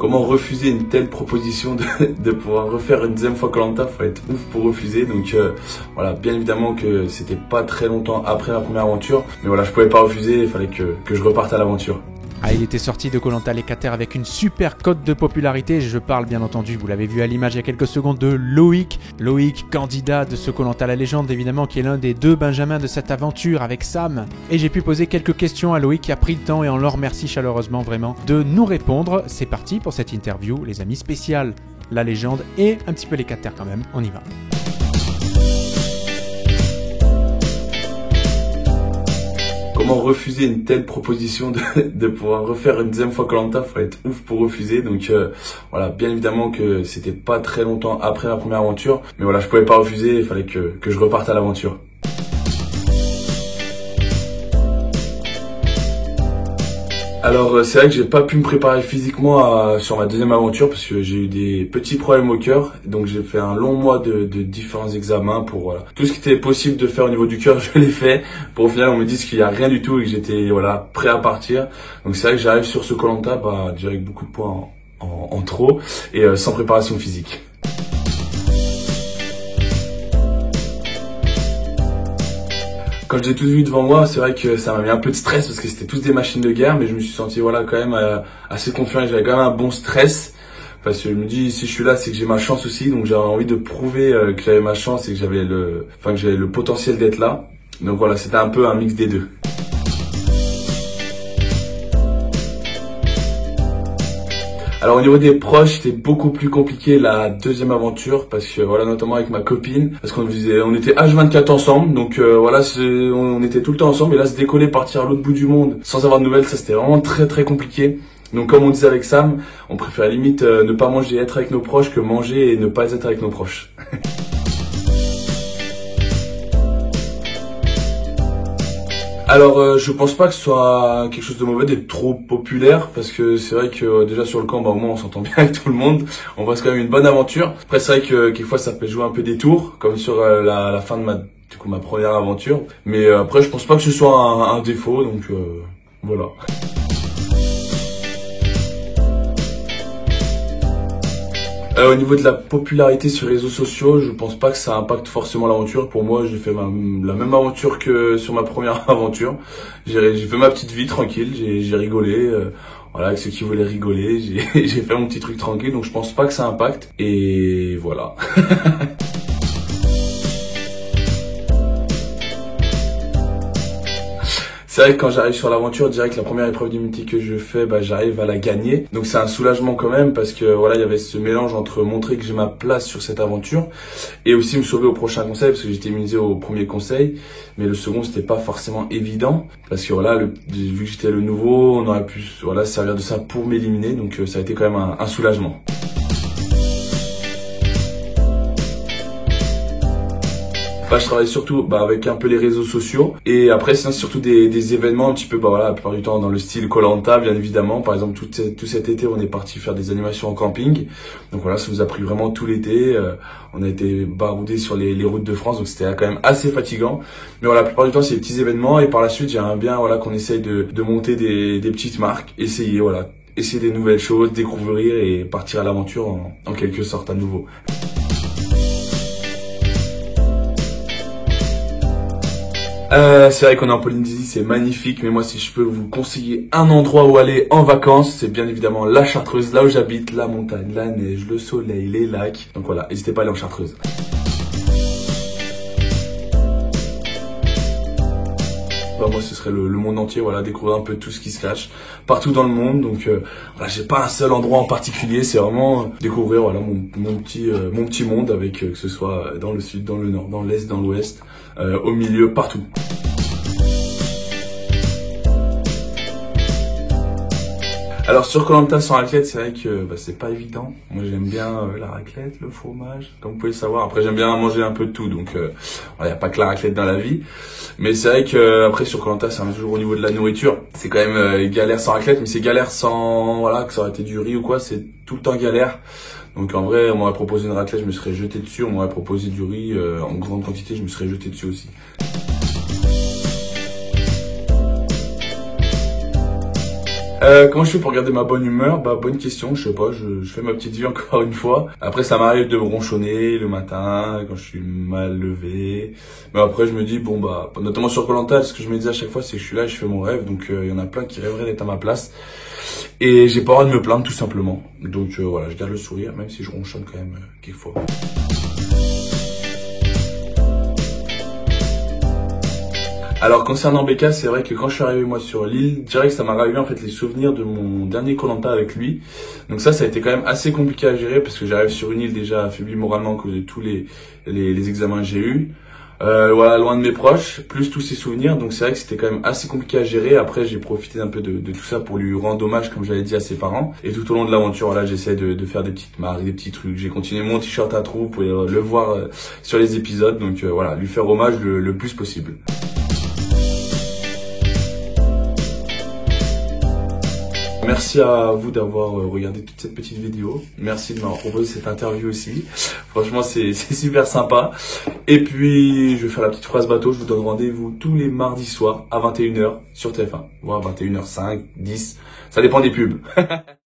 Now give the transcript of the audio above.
Comment refuser une telle proposition de pouvoir refaire une deuxième fois Koh-Lanta? Faut être ouf pour refuser. Donc voilà, bien évidemment que c'était pas très longtemps après ma première aventure. Mais voilà, je pouvais pas refuser, il fallait que je reparte à l'aventure. Ah, il était sorti de Koh-Lanta Lécater avec une super cote de popularité. Je parle bien entendu, vous l'avez vu à l'image il y a quelques secondes, de Loïc. Loïc, candidat de ce Koh-Lanta la légende évidemment, qui est l'un des deux benjamins de cette aventure avec Sam. Et j'ai pu poser quelques questions à Loïc qui a pris le temps, et on le remercie chaleureusement vraiment de nous répondre. C'est parti pour cette interview, les amis, spéciale la légende et un petit peu Lécater quand même. On y va. Comment refuser une telle proposition de pouvoir refaire une deuxième fois Koh-Lanta? Faut être ouf pour refuser. Donc voilà, bien évidemment que c'était pas très longtemps après ma première aventure. Mais voilà, je pouvais pas refuser, il fallait que je reparte à l'aventure. Alors c'est vrai que j'ai pas pu me préparer physiquement sur ma deuxième aventure parce que j'ai eu des petits problèmes au cœur. Donc j'ai fait un long mois de différents examens pour voilà, tout ce qui était possible de faire au niveau du cœur, je l'ai fait. Pour au final on me dise qu'il y a rien du tout et que j'étais voilà prêt à partir. Donc c'est vrai que j'arrive sur ce Koh-Lanta déjà avec beaucoup de points en trop et sans préparation physique. Quand j'ai tout vu devant moi, c'est vrai que ça m'a mis un peu de stress parce que c'était tous des machines de guerre, mais je me suis senti voilà quand même assez confiant et j'avais quand même un bon stress parce que je me dis si je suis là c'est que j'ai ma chance aussi, donc j'avais envie de prouver que j'avais ma chance et que j'avais le potentiel d'être là. Donc voilà, c'était un peu un mix des deux. Alors au niveau des proches, c'était beaucoup plus compliqué la deuxième aventure parce que voilà, notamment avec ma copine, parce on était H24 ensemble, donc voilà, on était tout le temps ensemble et là se décoller, partir à l'autre bout du monde sans avoir de nouvelles, ça c'était vraiment très très compliqué. Donc comme on disait avec Sam, on préfère limite ne pas manger et être avec nos proches que manger et ne pas être avec nos proches. Alors je pense pas que ce soit quelque chose de mauvais d'être trop populaire parce que c'est vrai que déjà sur le camp au moins on s'entend bien avec tout le monde, on passe quand même une bonne aventure. Après c'est vrai que quelquefois ça peut jouer un peu des tours comme sur la fin de ma première aventure, mais après je pense pas que ce soit un défaut, donc voilà. Au niveau de la popularité sur les réseaux sociaux, je pense pas que ça impacte forcément l'aventure. Pour moi, j'ai fait la même aventure que sur ma première aventure. J'ai fait ma petite vie tranquille, j'ai rigolé, voilà, avec ceux qui voulaient rigoler, j'ai fait mon petit truc tranquille, donc je pense pas que ça impacte. Et voilà. C'est vrai que quand j'arrive sur l'aventure, je dirais que la première épreuve du multi que je fais, j'arrive à la gagner. Donc c'est un soulagement quand même parce que voilà, il y avait ce mélange entre montrer que j'ai ma place sur cette aventure et aussi me sauver au prochain conseil parce que j'étais immunisé au premier conseil, mais le second c'était pas forcément évident parce que voilà, vu que j'étais le nouveau, on aurait pu voilà se servir de ça pour m'éliminer, donc ça a été quand même un soulagement. Je travaille surtout avec un peu les réseaux sociaux et après c'est surtout des événements un petit peu voilà, la plupart du temps dans le style Koh-Lanta bien évidemment. Par exemple tout cet été on est parti faire des animations en camping, donc voilà, ça nous a pris vraiment tout l'été, on a été baroudés sur les routes de France, donc c'était quand même assez fatigant, mais voilà, la plupart du temps c'est des petits événements et par la suite j'aimerais bien voilà qu'on essaye de monter des petites marques, essayer des nouvelles choses, découvrir et partir à l'aventure en quelque sorte à nouveau. C'est vrai qu'on est en Polynésie, c'est magnifique, mais moi si je peux vous conseiller un endroit où aller en vacances, c'est bien évidemment la Chartreuse, là où j'habite, la montagne, la neige, le soleil, les lacs. Donc voilà, n'hésitez pas à aller en Chartreuse. Moi ce serait le monde entier, voilà, découvrir un peu tout ce qui se cache partout dans le monde. Donc voilà, j'ai pas un seul endroit en particulier, c'est vraiment découvrir voilà mon petit monde avec que ce soit dans le sud, dans le nord, dans l'est, dans l'ouest, au milieu, partout. Alors sur Koh-Lanta sans raclette, c'est vrai que c'est pas évident. Moi j'aime bien la raclette, le fromage, comme vous pouvez le savoir. Après j'aime bien manger un peu de tout, donc il n'y a pas que la raclette dans la vie. Mais c'est vrai que après sur Koh-Lanta, c'est toujours au niveau de la nourriture. C'est quand même galère sans raclette, mais c'est galère sans voilà que ça aurait été du riz ou quoi, c'est tout le temps galère. Donc en vrai, on m'aurait proposé une raclette, je me serais jeté dessus. On m'aurait proposé du riz en grande quantité, je me serais jeté dessus aussi. Comment je fais pour garder ma bonne humeur? Bah, bonne question, je sais pas, je fais ma petite vie encore une fois. Après, ça m'arrive de me ronchonner le matin, quand je suis mal levé. Mais après, je me dis, bon, bah, notamment sur Koh Lanta, ce que je me dis à chaque fois, c'est que je suis là et je fais mon rêve. Donc, il y en a plein qui rêveraient d'être à ma place. Et j'ai pas le droit de me plaindre, tout simplement. Donc, voilà, je garde le sourire, même si je ronchonne quand même, quelquefois. Alors concernant Becca, c'est vrai que quand je suis arrivé moi sur l'île, je dirais que ça m'a ravivé en fait les souvenirs de mon dernier Koh Lanta avec lui. Donc ça a été quand même assez compliqué à gérer parce que j'arrive sur une île déjà affaibli moralement à cause de tous les examens que j'ai eus. Voilà, loin de mes proches, plus tous ces souvenirs, donc c'est vrai que c'était quand même assez compliqué à gérer. Après j'ai profité un peu de tout ça pour lui rendre hommage comme j'avais dit à ses parents. Et tout au long de l'aventure, voilà, j'essaie de faire des petites marques, des petits trucs. J'ai continué mon t-shirt à trous, vous pouvez le voir sur les épisodes, donc voilà, lui faire hommage le plus possible. Merci à vous d'avoir regardé toute cette petite vidéo. Merci de m'avoir proposé cette interview aussi. Franchement, c'est super sympa. Et puis, je vais faire la petite phrase bateau. Je vous donne rendez-vous tous les mardis soirs à 21h sur TF1. Voire 21h05, 10. Ça dépend des pubs.